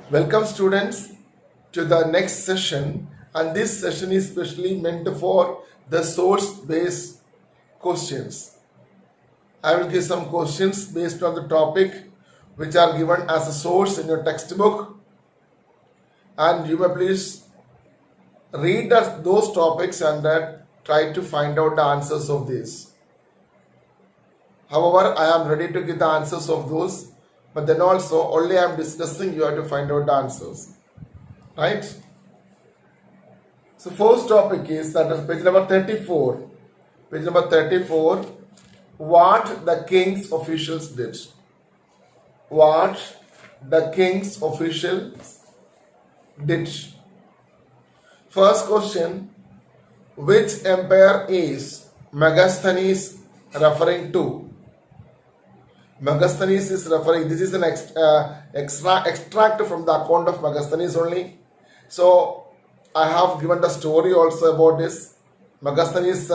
Welcome students to the next session, and this session is specially meant for the source based questions. I will give some questions based on the topic which are given as a source in your textbook, and you may please read those topics and try to find out the answers of these. However, I am ready to give the answers of those, but then also only I am discussing, you have to find out the answers. Right? So first topic is that is page number 34. Page number 34. What the king's officials did. What the king's officials did. First question. Which empire is Megasthenes referring to? Megasthenes is referring, this is an extract from the account of Megasthenes only. So I have given the story also about this. Megasthenes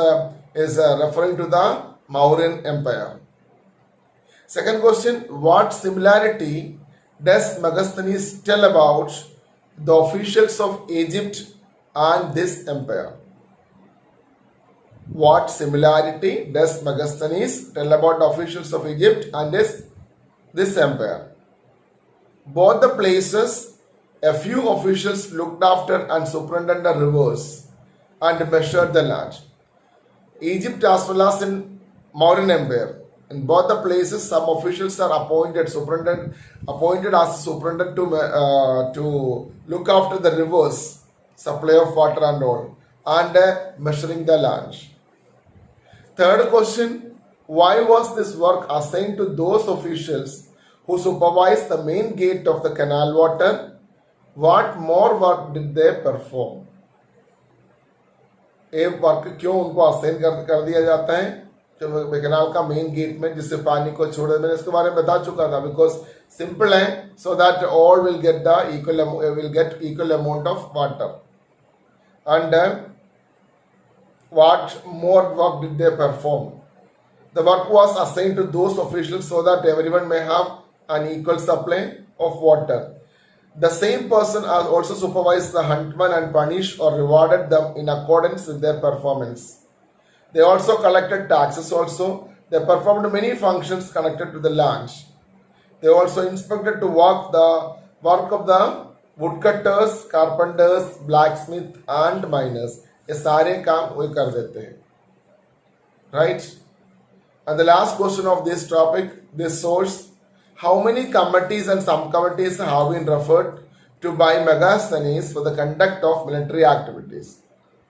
is referring to the Mauryan Empire. Second question, what similarity does Megasthenes tell about the officials of Egypt and this empire? What similarity does Megasthenes tell about the officials of Egypt and this empire? Both the places, a few officials looked after and superintended the rivers and measured the land. Egypt as well as in Mauryan Empire. In both the places, some officials are appointed as superintendent to look after the rivers, supply of water and all, and measuring the land. Third question, why was this work assigned to those officials who supervised the main gate of the canal water? What more work did they perform? ये work क्यों उनको assign कर दिया जाता है जो canal का main gate में जिससे पानी को छोड़, मैंने इसके बारे में बता चुका था. बिकॉज सिंपल है, so that all will get the equal amount of water. And what more work did they perform? The work was assigned to those officials so that everyone may have an equal supply of water. The same person has also supervised the huntmen and punished or rewarded them in accordance with their performance. They also collected taxes also. They performed many functions connected to the land. They also inspected to work of the woodcutters, carpenters, blacksmith and miners. ये सारे काम वही कर देते हैं. Right? And the last question of this topic, this source, how many committees and subcommittees have been referred to by Megasthenes for the conduct of military activities?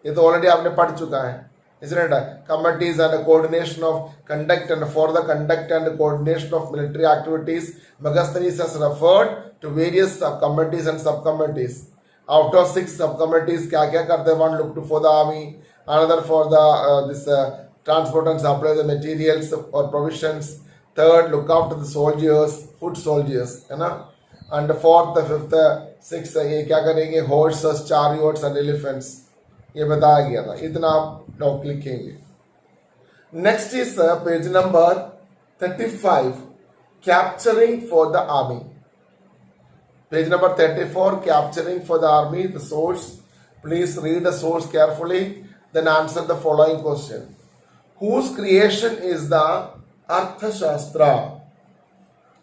ये तो already आपने पढ़ चुका है, isn't it? Committees and the coordination of conduct, and for the conduct and the coordination of military activities, Megasthenes has referred to various committees and subcommittees. Out of 6 subcommittees, क्या क्या करते हैं? One looked for the army, another for the transport and supply the materials or provisions. Third, look after the soldiers, foot soldiers, है ना? And fourth, fifth, sixth, ये क्या करेंगे? Horses, chariots and elephants. ये बताया गया था. इतना आप लोग लिखेंगे. Next is page number 35, capturing for the army. Page number 34, capturing for the army, the source. Please read the source carefully, then answer the following question. Whose creation is the Arthashastra?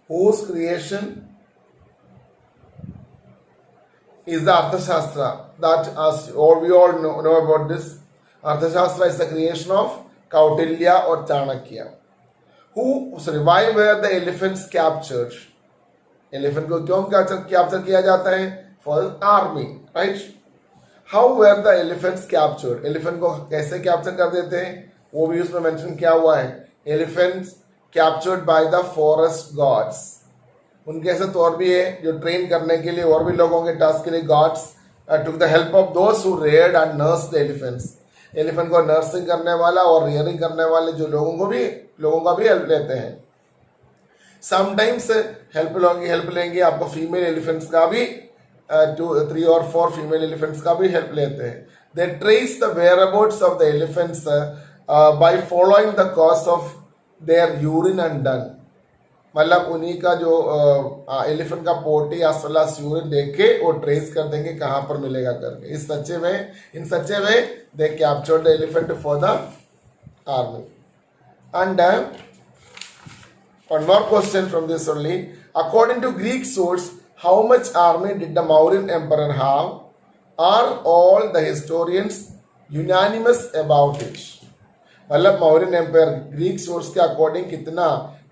Whose creation is the Arthashastra? That as we all know about this. Arthashastra is the creation of Kautilya or Chanakya. Who revived where the elephants captured? Elephant को क्यों capture किया जाता है? For army. Right? How where the elephants captured? Elephant को कैसे capture कर देते हैं वो भी उसमें मेंशन किया हुआ है. Elephants captured by the forest guards. उनके ऐसे तौर भी है जो ट्रेन करने के लिए और भी लोगों के टास्क के लिए guards took the help of those who reared and nurse the elephants. Elephant को नर्सिंग करने वाला और रियरिंग करने वाले जो लोगों का भी हेल्प लेते हैं. समटाइम्स हेल्प लेंगे आपको फीमेल एलिफेंट्स का भी 3 or 4 फीमेल एलिफेंट्स का भी हेल्प लेते हैं. They trace the whereabouts of the elephants by following the cause of their urine and dung. मतलब उन्हीं का जो एलिफेंट का पोटी या सलास यूरिन देख के वो ट्रेस कर देंगे कहाँ पर मिलेगा करके. In such a way they captured the elephant for the army. And one more question from this only. According to Greek source, how much army did the Mauryan emperor have? Are all the historians unanimous about it? मतलब Mauryan empire Greek source के according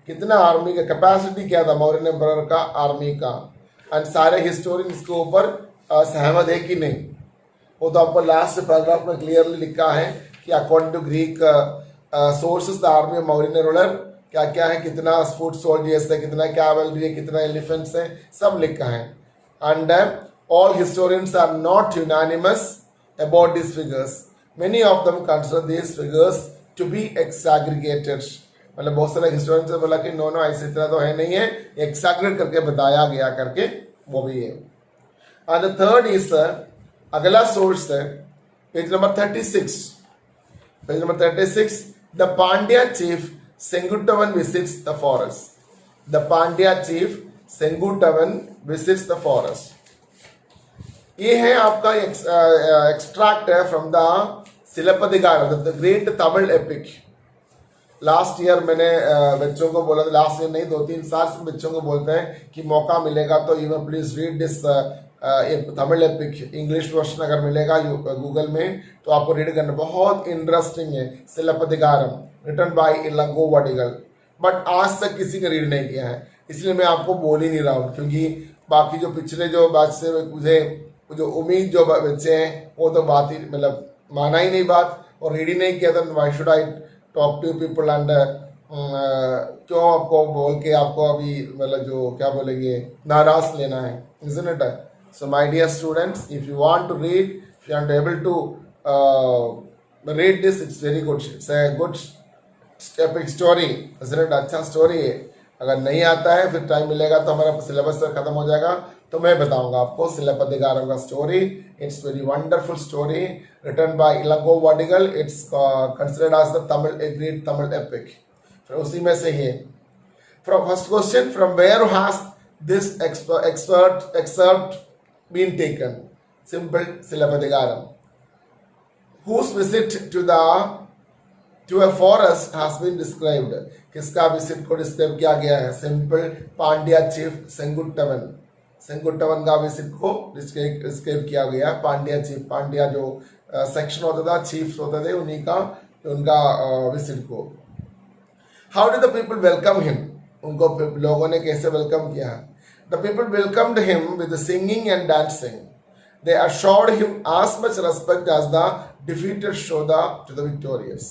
कितना army का capacity क्या था Mauryan empire का army का, and सारे historian इसके ऊपर सहमत है कि नहीं. वो तो आपको लास्ट पैराग्राफ में क्लियरली लिखा है कि according to Greek sources the army of Mauryan ruler क्या क्या है, कितना फुट सोल्जर्स है, कितना कैवलरी है, कितना एलिफेंट्स है, सब लिखा है. And all historians are not unanimous about this figures. Many of them consider this figures to be exaggerated. मतलब बहुत सारे हिस्टोरियंस ने बोला कि नो ऐसे इतना तो है नहीं है, एक्सैग्रेट करके बताया गया करके वो भी है. एंड द थर्ड इज अगला सोर्स है page number 36. Page number 36, the Pandya chief Senguttuvan visits the forest. The Pandya chief Senguttuvan visits the forest. ये है आपका एक्सट्रैक्ट है from the Silappadikaram, the great Tamil epic. Last year मैंने बच्चों को बोला था, लास्ट ईयर नहीं 2-3 साल से बच्चों को बोलते हैं कि मौका मिलेगा तो you please read this Tamil epic. English version अगर मिलेगा गूगल में तो आपको रीड करना, बहुत इंटरेस्टिंग है. सिलपदिकारम रिटन बाय इलंगो वडिगल, बट आज तक किसी ने रीड नहीं किया है, इसलिए मैं आपको बोल ही नहीं रहा हूँ. क्योंकि बाकी जो पिछले जो बैच से मुझे जो उम्मीद जो बच्चे हैं वो तो बात ही मतलब माना ही नहीं बात और रीड ही नहीं किया था. Why should I talk to people and क्यों आपको बोल के आपको अभी मतलब जो क्या बोलेंगे नाराज लेना है, isn't it? So my dear students, if you want to read, if you are able to read this, it's very good. It's a good epic story, isn't it? अच्छा स्टोरी है. अगर नहीं आता है फिर टाइम मिलेगा तो हमारा सिलेबस खत्म हो जाएगा तो मैं बताऊंगा आपको सिलपदिकारम का story. It's very wonderful story written by Ilango Vadigal. It's considered as the Tamil a great Tamil epic. फिर उसी में से ही from first question, from where has this excerpt been taken? Simple Silappadikaram. Whose visit to a forest has been described? किसका visit को describe किया गया है? Simple, Pandya chief Senguttuvan. सेंगुट्टवन का विजिट को डिस्क्राइब किया गया. पांड्या चीफ, पांड्या जो सेक्शन होता था, चीफ्स होते थे, उन्हीं का उनका विजिट को. How did the people welcome him? उनको लोगों ने कैसे वेलकम किया? The people welcomed him with singing and dancing. They assured him as much respect as the defeated showed to the victorious.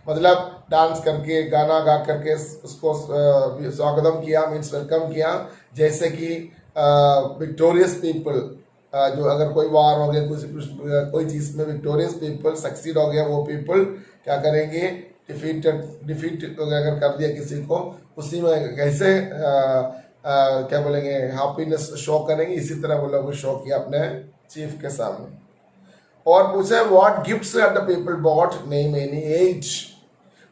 मतलब डांस करके गाना गा करके उसको स्वागतम किया, मीन्स वेलकम किया, जैसे कि विक्टोरियस पीपल जो अगर कोई वार हो गया, कोई चीज में विक्टोरियस पीपल सक्सीड हो गया, वो पीपल क्या करेंगे? डिफीट अगर कर दिया किसी को, उसी में कैसे क्या बोलेंगे हैप्पीनेस शो करेंगे, इसी तरह वो लोग शो किया अपने चीफ के सामने. और पूछे what gifts had the people bought, name any 8.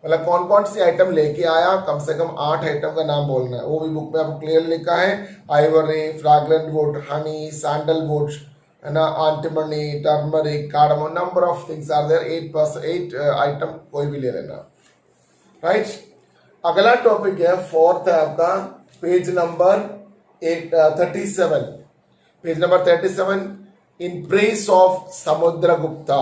मतलब कौन कौन सी आइटम लेके आया, कम से कम 8 आइटम का नाम बोलना है. वो भी बुक में आपको क्लियर लिखा है. Ivory, fragrant wood, honey, sandalwood, है ना, antimony, turmeric, cardamom, number of things are there. 8 item कोई भी ले लेना. राइट. अगला टॉपिक है, फोर्थ है आपका page number 37. Page number 37, in praise of Samudragupta.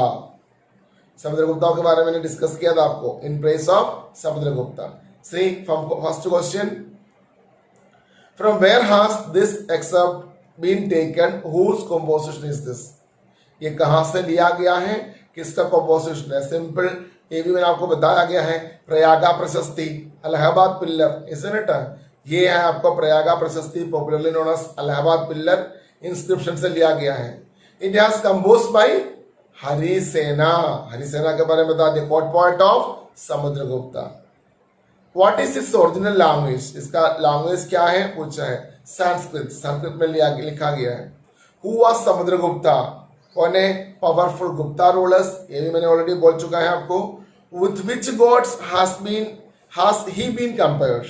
Samudragupta के बारे में मैंने डिस्कस किया था आपको. In praise of Samudragupta. See from first question, from where has this excerpt been taken, whose composition is this? ये कहां से लिया गया है, किसका कंपोजिशन है? सिंपल, ये भी मैंने आपको बताया गया है. प्रयागा प्रशस्ति, इलाहाबाद पिल्लर, isn't it? ये है आपका Prayaga Prashasti, popularly known as Allahabad pillar, inscription से लिया गया है. It has composed by Harisena. Harisena के बारे में बता दिया. Court poet of Samudragupta. What is its original language? इसका लैंग्वेज क्या है पूछा है. संस्कृत. संस्कृत में लिखा गया है. Who was Samudragupta? कौन है? Powerful Gupta rulers. ये भी मैंने ऑलरेडी बोल चुका है आपको. With which gods has he been compared?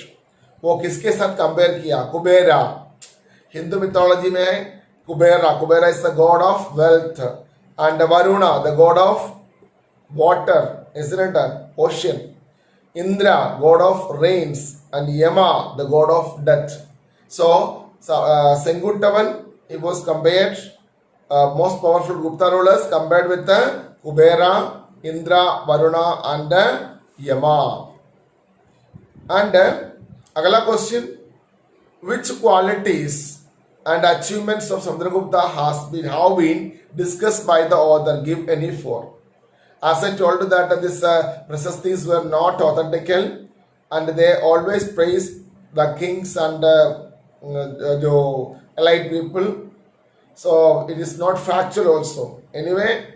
वो किसके साथ कंपेयर किया? कुबेरा। हिंदू मिथोलॉजी में है Kubera, Kubera is the god of wealth, and Varuna the god of water, isn't it? Ocean. Indra, god of rains, and Yama, the god of death. So Senguttavan, he was compared, most powerful Gupta rulers compared with the Kubera, Indra, Varuna, and Yama. And agala question, which qualities and achievements of Samudragupta have been discussed by the author? Give any four. As I told you that these Prasastis were not authentical, and they always praise the kings and the elite people. So it is not factual also. Anyway,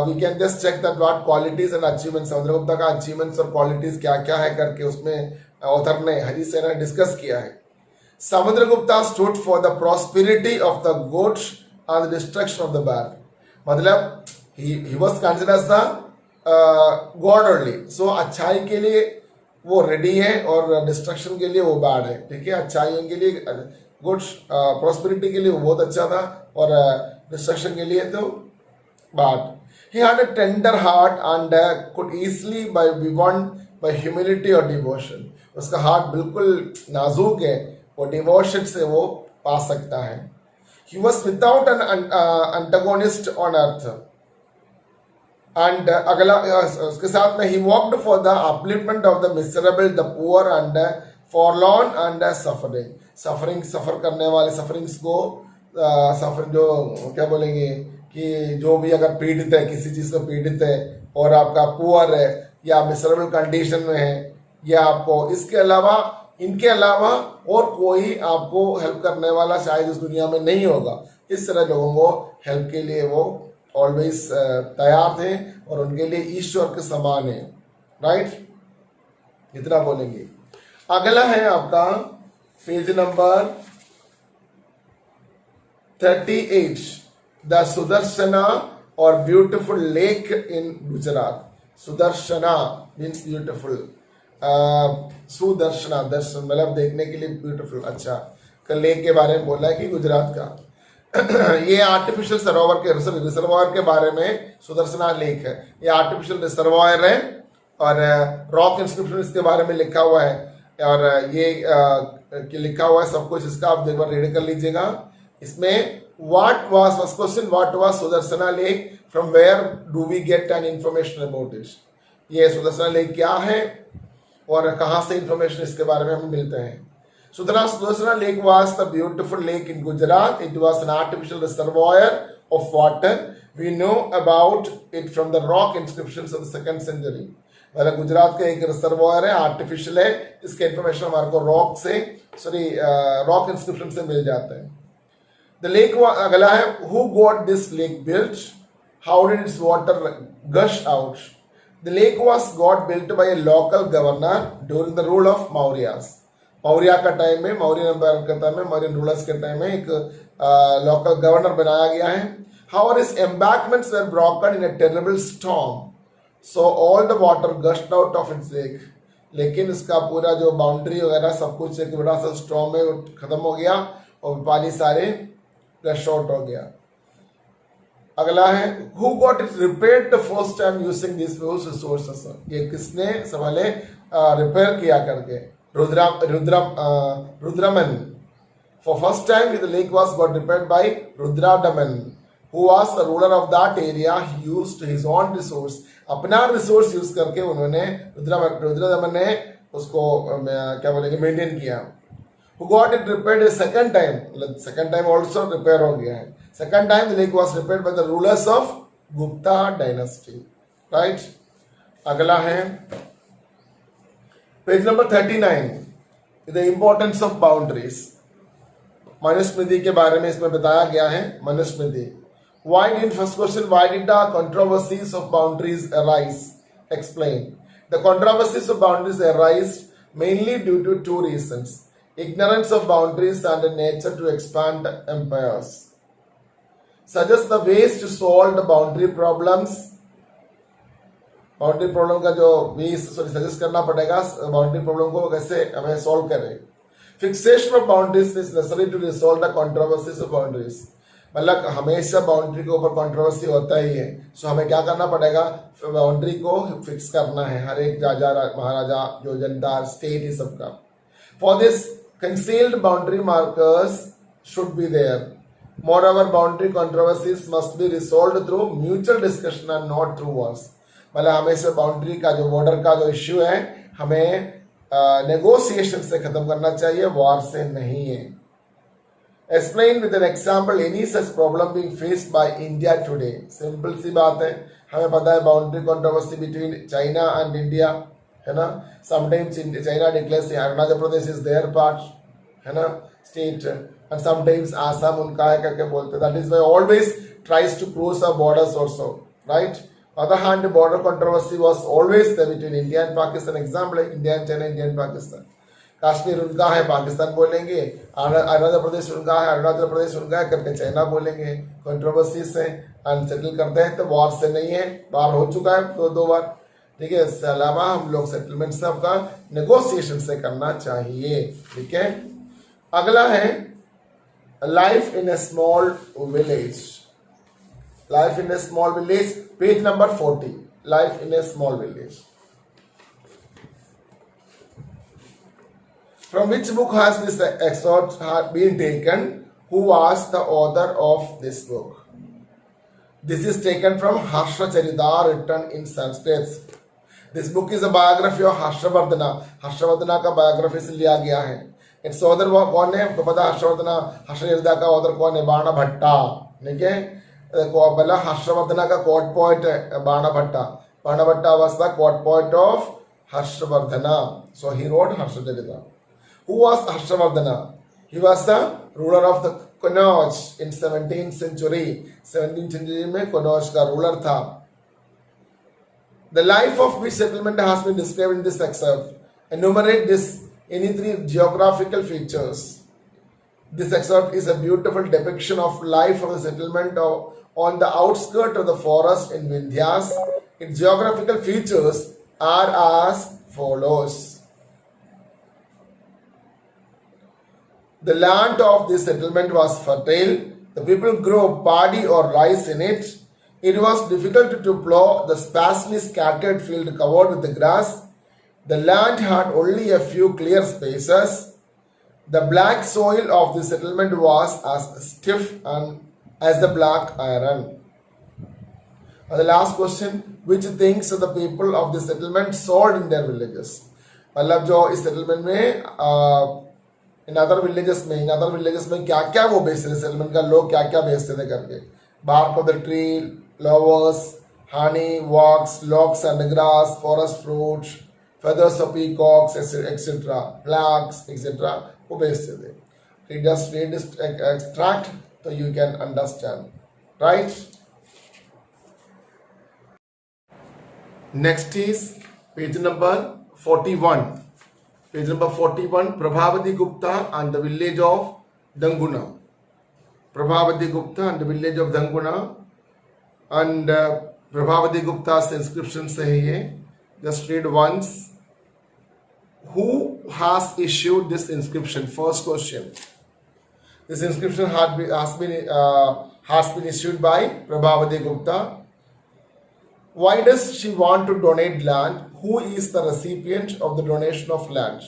we can just check that what qualities and achievements Samudragupta का achievements और qualities क्या क्या है करके उसमें author ने हरी सेन ने discuss किया है. Samudragupta stood for the prosperity of the good and the destruction of the bad. मतलब he was considered as the God only. So अच्छाई के लिए वो रेडी है और डिस्ट्रक्शन के लिए वो बैड है. ठीक है, अच्छाई के लिए गुड, प्रॉस्पेरिटी के लिए वो बहुत अच्छा था और डिस्ट्रक्शन के लिए तो bad. He had a tender heart and could easily be won by humility or devotion. उसका हार्ट बिल्कुल नाजुक है और डिवोशन से वो पा सकता है. He was without an antagonist on earth. And अगला उसके साथ में he worked for the upliftment of the miserable, the poor and forlorn and suffering. सफर करने वाले सफरिंग्स को सफर जो क्या बोलेंगे कि जो भी अगर पीड़ित है, किसी चीज से पीड़ित है और आपका पुअर है या मिसरेबल कंडीशन में है, या आपको इसके अलावा इनके अलावा और कोई आपको हेल्प करने वाला शायद इस दुनिया में नहीं होगा. इस तरह लोगों को हेल्प के लिए वो ऑलवेज तैयार थे और उनके लिए ईश्वर के समान है. राइट, इतना बोलेंगे. अगला है आपका page number 38, the Sudarshana or beautiful lake in Gujarat. Sudarshana means beautiful, Sudarshana दर्शन मतलब देखने के लिए ब्यूटिफुल. अच्छा, लेक के बारे में बोला है कि गुजरात का ये आर्टिफिशियल सरोवर के रिजर्वायर के बारे में सुदर्शना लेक है. ये आर्टिफिशियल रिजर्वायर है और रॉक इंस्क्रिप्शन इसके बारे में लिखा हुआ है और ये लिखा हुआ है सब कुछ. इसका आप एक बार रीड कर लीजिएगा. इसमें what was first question, what was Sudarshana lake, from where do we get an information about it. ये सुदर्शना लेक क्या है और कहाँ से इंफॉर्मेशन इसके बारे में हमें मिलते हैं. Sudarsana Lake was the beautiful lake in Gujarat. It was an artificial reservoir of water. We know about it from the rock inscriptions of the 2nd century. मतलब गुजरात का एक रिजर्वायर है, आर्टिफिशियल है. इसके इंफॉर्मेशन हमारे को रॉक इंस्क्रिप्शन से मिल जाते हैं. The lake अगला है, who got this lake built? How did its water gush out? The lake was got built by a local governor during the rule of Mauryas. Maurya का टाइम में, Maurya empire के time में, Maurya rulers के time में एक local governor बनाया गया है. However his embankments were broken in a terrible storm, so all the water gushed out of its lake. लेकिन इसका पूरा जो बाउंड्री वगैरह सब कुछ एक बड़ा सा स्टॉर्म में खत्म हो गया और पानी सारे फ्लश आउट हो गया. अगला है, who got it repaired the first time using this resources. ये किसने पहले रिपेयर किया करके? Rudraman. For first time the lake was got repaired by Rudradaman, who was the ruler of that area. He used his own resource, अपना resource use करके उन्होंने रुद्रदमन ने उसको क्या बोलेंगे मेंटेन किया. Who got it repaired a second time, second time also repair हो गया है. Second time the lake was repaired by the rulers of Gupta dynasty. Right. अगला है page number 39, the importance of boundaries. Manusmriti के बारे में इसमें बताया गया है. Manusmriti, why did first question, why did the controversies of boundaries arise? Explain. The controversies of boundaries arise mainly due to 2 reasons: ignorance of boundaries and a nature to expand empires. Suggest the ways to solve the boundary problems. Boundary problem का जो भी suggest करना पड़ेगा, boundary problem को कैसे हमें solve करें. Fixation of boundaries is necessary to resolve the controversies of boundaries, मतलब हमेशा बाउंड्री के ऊपर कंट्रोवर्सी होता ही है, सो हमें क्या करना पड़ेगा, बाउंड्री को फिक्स करना है, हर एक राजा महाराजा जो जनता स्टेट ही सबका. For this concealed boundary markers should be there. Moreover, boundary controversies must be resolved through mutual discussion and not through wars. मतलब हमेशा बाउंड्री का जो बॉर्डर का जो इश्यू है हमें नेगोशिएशन से खत्म करना चाहिए, वॉर से नहीं है. Explain with an example any such problem being faced by India today. Simple सी बात है, हमें पता है boundary controversy between China and India है ना. Sometimes China declares Arunachal Pradesh is their part है ना स्टेट, and sometimes Assam उनका है करके बोलते. That is why always tries to cross our borders also, right? Other hand, border controversy was always there between India and Pakistan. Example है India and China, India and Pakistan. Kashmir उनका है पाकिस्तान बोलेंगे, अरुणाचल प्रदेश उनका है अरुणाचल प्रदेश उनका है करके चाइना बोलेंगे. कंट्रोवर्सी से अनसेटल करते हैं, तो वॉर से नहीं है, बार हो चुका है दो बार, ठीक है. इससे अलावा हम लोग सेटलमेंट सबका नेगोशिएशन से करना चाहिए, ठीक है. अगला है life in A small village. Life in A small village, page number 40. Life in A small village. From which book has this excerpt been taken? Who was the author of this book? This is taken from Harshacharita, written in Sanskrit. This book is a biography of Harshavardhana. Harshavardhana का biography से लिया गया है. Its author कौन है तो पता, हर्षवर्धना हर्षचरिता का author कौन है, बाणा भट्टा, ठीक है. पहला हर्षवर्धना का कोर्ट पोएट है बाणा भट्टा. बाणा भट्टा was the court poet of Harshavardhana, so he wrote Harshacharita. Who was Harshavardhana? He was the ruler of the Kannauj in 17th century. 17th century में कन्नौज का ruler था. The life of which settlement has been described in this excerpt. Enumerate this any three geographical features. This excerpt is a beautiful depiction of life of the settlement on the outskirts of the forest in Vindhyas. Its geographical features are as follows. The land of this settlement was fertile. The people grew paddy or rice in it. It was difficult to plow the sparsely scattered field covered with the grass. The land had only a few clear spaces. The black soil of the settlement was as stiff and as the black iron. And the last question, which things the people of the settlement sold in their villages? मतलब जो इस settlement में in other villages में क्या क्या वो बेचते थे, सेटलमेंट का लोग क्या क्या बेचते थे करके. Bark of the tree, flowers, honey, wax, locks and grass, forest fruits, feathers of peacocks, etc., flags, etc., वो बेचते थे. You just read this extract so you can understand, right? Next is page number 41. Page number 41, Prabhavati Gupta and the village of Danguna. Prabhavati Gupta and the village of Danguna. And Prabhavati Gupta's inscription से है ये. Just read once. Who has issued this inscription? First question. This inscription has been issued by Prabhavati Gupta. Why does she want to donate land? Who is the recipient of the donation of land?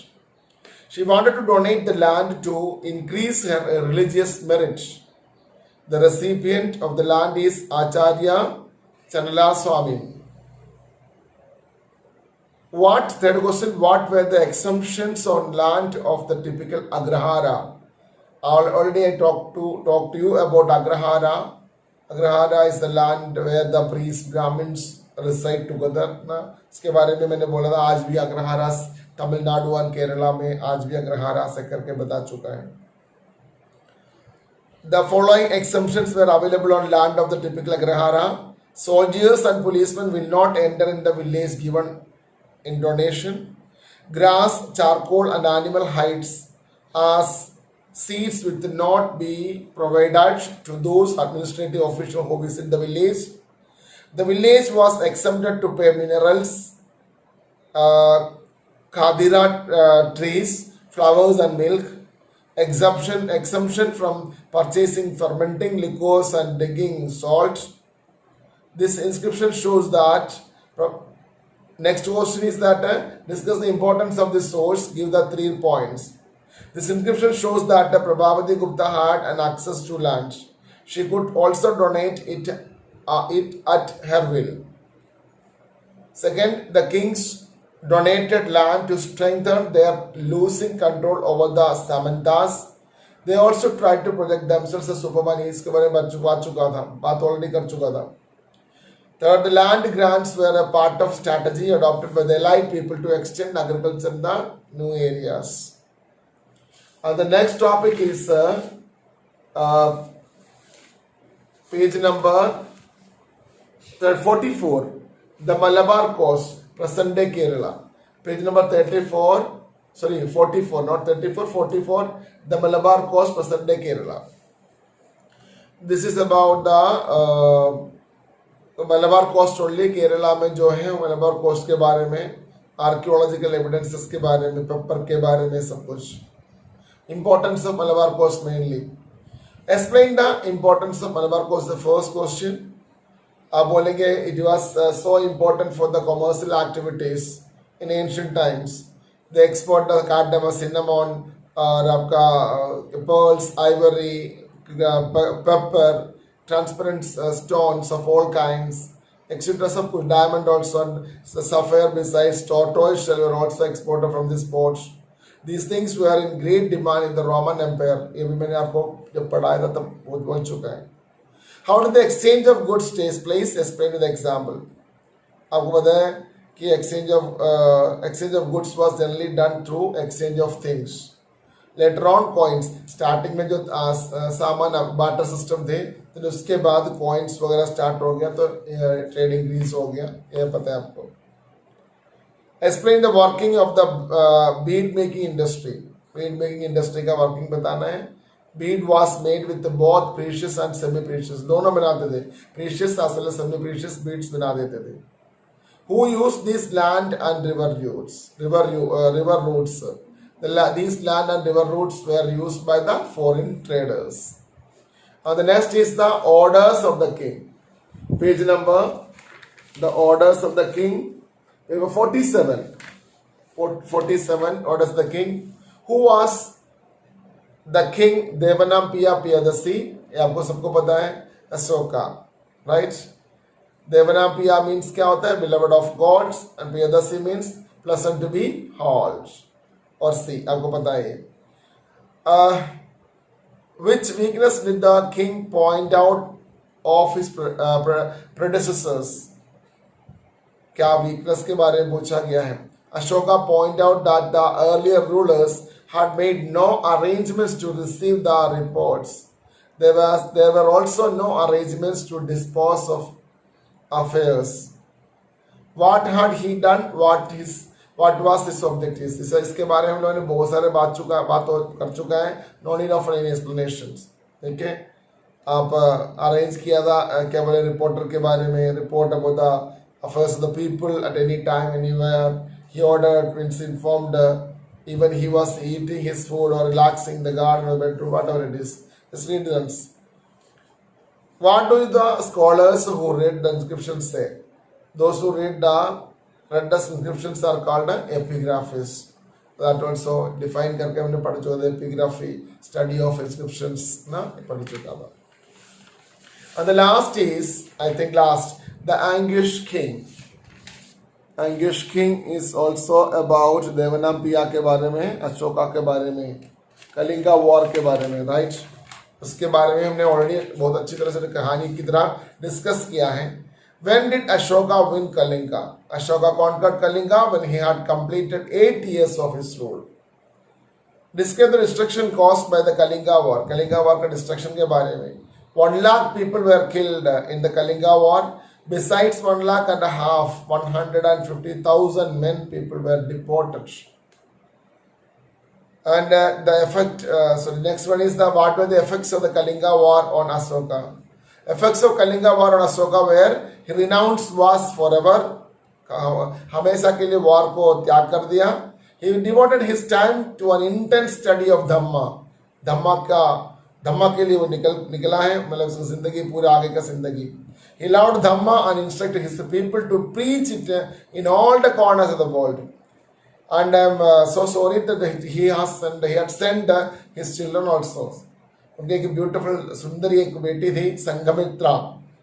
She wanted to donate the land to increase her religious merit. The recipient of the land is Acharya Chanala Swami. Third question, what were the exemptions on land of the typical Agrahara? Already I talked to you about Agrahara. Agrahara is the land where the priests, Brahmins reside together. ना इसके बारे में मैंने बोला था, आज भी अग्रहारा तमिलनाडु और केरला में आज भी अग्रहारा से करके बता चुका है. The following exemptions were available on land of the typical Agrahara. Soldiers and policemen will not enter in the village given in donation. Grass, charcoal and animal hides as seeds will not be provided to those administrative officials who visit the village. The village was exempted to pay minerals, khadira trees, flowers and milk. exemption from purchasing fermenting liquors and digging salt. This inscription shows that. Next question is that discuss the importance of this source. Give the 3 points. This inscription shows that Prabhavati Gupta had an access to land. She could also donate it at her will. Second, the kings donated land to strengthen their losing control over the Samantas. They also tried to project themselves as Superman. इसके बारे में बात already कर चुका था. Third, the land grants were a part of strategy adopted by the elite people to extend agriculture in the new areas. And the next topic is page number 44, the Malabar Coast, present day Kerala. Page number 44, not 34, 44, the Malabar Coast, present day Kerala. This is about the Malabar coast only Kerala में जो है Malabar coast के बारे में archaeological evidences के बारे में paper के बारे में सब कुछ importance of Malabar coast mainly explain the importance of Malabar coast the first question आप बोलेंगे it was so important for the commercial activities in ancient times they export the cardamom cinnamon और आपका pearls ivory pepper transparent stones of all kinds, etc. Of diamond also, and the sapphire besides tortoise shell were also exported from this port. These things were in great demand in the Roman Empire. ये भी मैंने आपको जब पढ़ाया था तब बोल चुका है. How did the exchange of goods take place? Explain with the example. आपको पता है कि exchange of goods was generally done through exchange of things. Later on coins, starting में जो सामान बाटर सिस्टम थे तो उसके बाद कॉइन्स वगैरह स्टार्ट हो गया तो ट्रेड इंक्रीज हो गया, ये पता है आपको. Explain the working of the bead making industry. Bead making industry का वर्किंग बताना है. Bead was made with both precious and semi precious, दोनों बनाते थे. Precious as well as semi precious beads बना देते थे. Who used this land and river routes. These land and river routes were used by the foreign traders. The next is the orders of the king. Page number, the orders of the king. Page 47. 47, orders of the king. Who was the king? Devanampiya Piyadasi. ये आपको सबको पता है. Ashoka, right? Devanampiya means क्या होता है? Beloved of gods, and Piyadasi means pleasant to be behold. और सी आपको पता है. Which weakness did the king point out of his predecessors? क्या weakness के बारे में पूछा गया है. Ashoka point out that the earlier rulers had made no arrangements to receive the reports. There were also no arrangements to dispose of affairs. What had he done? What was his objectives? इसके बारे में हम लोगों ने बहुत सारे बात कर चुका है. No need of any explanations. ठीक है, आप अरेंज किया था क्या बोले रिपोर्टर के बारे में, report about the affairs of the people at any time anywhere. He ordered, means informed, even he was eating his food or relaxing the garden or bedroom, whatever it is. It's readings. What do the scholars who read the inscriptions say? Those who read the inscriptions are called epigraphists. That also define करके हमने पढ़ चुका था. Epigraphy, study of inscriptions ना पढ़ चुका था. And the last is, I think the Anguish king. Anguish king is also about देवनाम्पिया के बारे में, अशोका के बारे में, कलिंगा वॉर के बारे में, राइट. उसके बारे में हमने ऑलरेडी बहुत अच्छी तरह से कहानी की तरह डिस्कस किया है. When did Ashoka win Kalinga? Ashoka conquered Kalinga when he had completed 8 years of his rule. Describe the destruction caused by the Kalinga War. Kalinga War का destruction के बारे में. 1 lakh people were killed in the Kalinga War. Besides 1 lakh and a half, 150,000 men people were deported. And the effect. So the next one is what were the effects of the Kalinga War on Ashoka? Effects of Kalinga War on Ashoka were he renounced wars forever. हमेशा के लिए war को त्याग कर दिया. He devoted his time to an intense study of Dhamma. धम्मा के लिए वो निकला है, मतलब उसकी जिंदगी पूरा आगे का जिंदगी. He loved Dhamma and instructed his people to preach it in all the corners of the world. And I am so sorry that he had sent his children also. उनके एक ब्यूटीफुल सुंदरी एक बेटी थी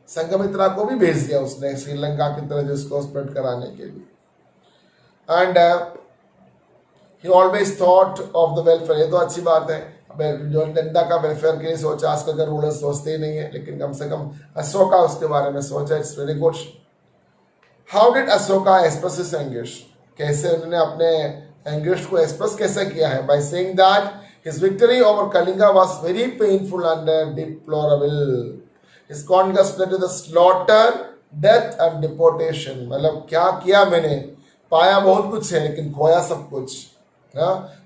संघमित्रा को भी भेज दिया उसने श्रीलंका की तरह जिसको स्प्रेड कराने के लिए. And he always thought of the welfare. ये तो अच्छी बात है, जो जनता का वेलफेयर के लिए सोचा. आजकल के रूलर सोचते ही नहीं है, लेकिन कम से कम अशोका उसके बारे में सोचा. It's very good. How did Ashoka express his anguish. कैसे उन्होंने अपने एंग्विश को एक्सप्रेस कैसे किया है. By saying that his victory over Kalinga was very painful and deplorable. His conquest led to the slaughter, death and deportation. मतलब क्या किया मैंने, पाया बहुत कुछ है लेकिन खोया सब कुछ.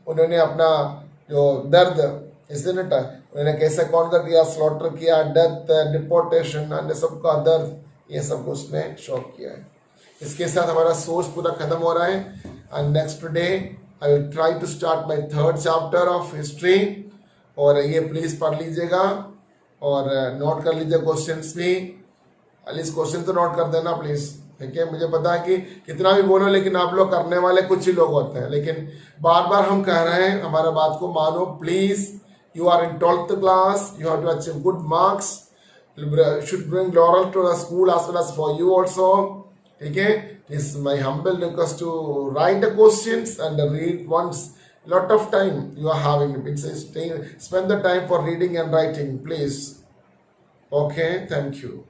उन्होंने अपना जो दर्द इसलिए उन्होंने कैसे कॉन्कर किया, स्लॉटर किया, डेथ, डिपोर्टेशन एंड सबका दर्द, ये सब कुछ उसने शो किया है. इसके साथ हमारा सोर्स पूरा खत्म हो रहा है. And next day I will try to start my third chapter of history. और ये प्लीज पढ़ लीजिएगा और नोट कर लीजिए क्वेश्चंस भी. एटलीस्ट क्वेश्चन तो नोट कर देना प्लीज. ठीक है, मुझे पता है कि कितना भी बोलो लेकिन आप लोग करने वाले कुछ ही लोग होते हैं, लेकिन बार बार हम कह रहे हैं हमारा बात को मानो please. You are in 12th class, you have to achieve good marks, should bring laurel to the school as well as for you also. ठीक है, this is my humble request to write the questions and read once. Lot of time you are having, spend the time for reading and writing please. Okay, thank you.